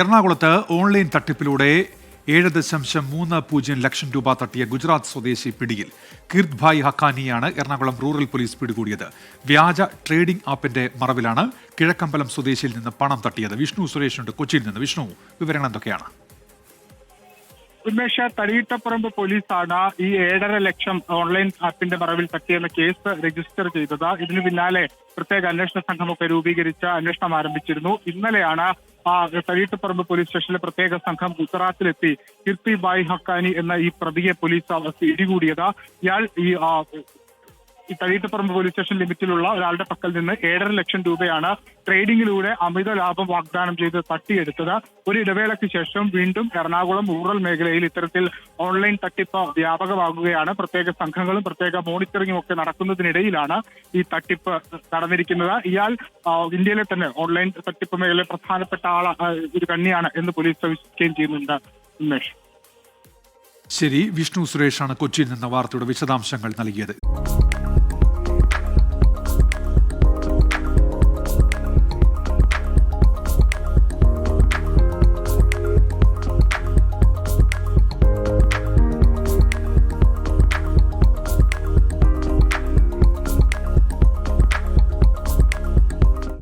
എറണാകുളത്ത് ഓൺലൈൻ തട്ടിപ്പിലൂടെ 7.30 ലക്ഷം രൂപ തട്ടിയ ഗുജറാത്ത് സ്വദേശി പിടിയിൽ. കീർത്ത് ഭായ് ഹക്കാനിയാണ് എറണാകുളം റൂറൽ പോലീസ് പിടികൂടിയത്. വ്യാജ ട്രേഡിംഗ് ആപ്പിന്റെ മറവിലാണ് കിഴക്കമ്പലം സ്വദേശിയിൽ നിന്ന് പണം തട്ടിയത്. വിഷ്ണു സുരേഷുണ്ട് കൊച്ചിയിൽ നിന്ന്. വിഷ്ണു, വിവരങ്ങൾ എന്തൊക്കെയാണ്? ഉന്മേഷ, തടിയിട്ടപ്പറമ്പ് പോലീസാണ് ഈ 7.5 ലക്ഷം ഓൺലൈൻ ആപ്പിന്റെ മറവിൽ തട്ടിയെന്ന കേസ് രജിസ്റ്റർ ചെയ്തത്. ഇതിനു പിന്നാലെ പ്രത്യേക അന്വേഷണ സംഘമൊക്കെ രൂപീകരിച്ച് അന്വേഷണം ആരംഭിച്ചിരുന്നു. ഇന്നലെയാണ് തടിയിട്ടപ്പറമ്പ് പോലീസ് സ്റ്റേഷനിലെ പ്രത്യേക സംഘം ഗുജറാത്തിലെത്തി കീർത്തി ഭായ് ഹക്കാനി എന്ന ഈ പ്രതിയെ പോലീസ് പിടികൂടിയത്. ഇയാൾ ഈ തടിയിട്ടപ്പറമ്പ് പോലീസ് സ്റ്റേഷൻ ലിമിറ്റിലുള്ള ഒരാളുടെ പക്കൽ നിന്ന് 7.5 ലക്ഷം രൂപയാണ് ട്രേഡിംഗിലൂടെ അമിത ലാഭം വാഗ്ദാനം ചെയ്ത് തട്ടിയെടുത്തത്. ഒരു ഇടവേളയ്ക്ക് ശേഷം വീണ്ടും എറണാകുളം റൂറൽ മേഖലയിൽ ഇത്തരത്തിൽ ഓൺലൈൻ തട്ടിപ്പ് വ്യാപകമാകുകയാണ്. പ്രത്യേക സംഘങ്ങളും പ്രത്യേക മോണിറ്ററിംഗും ഒക്കെ നടക്കുന്നതിനിടയിലാണ് ഈ തട്ടിപ്പ് നടന്നിരിക്കുന്നത്. ഇയാൾ ഇന്ത്യയിലെ തന്നെ ഓൺലൈൻ തട്ടിപ്പ് മേഖലയിലെ പ്രധാനപ്പെട്ട ഒരു കണ്ണിയാണ് എന്ന് പോലീസ് വിശ്വസിക്കുകയും ചെയ്യുന്നുണ്ട്. ഉന്മേഷ്, ശരി. വിഷ്ണു സുരേഷാണ് കൊച്ചിയിൽ നിന്ന് വാർത്തയുടെ വിശദാംശങ്ങൾ നൽകിയത്.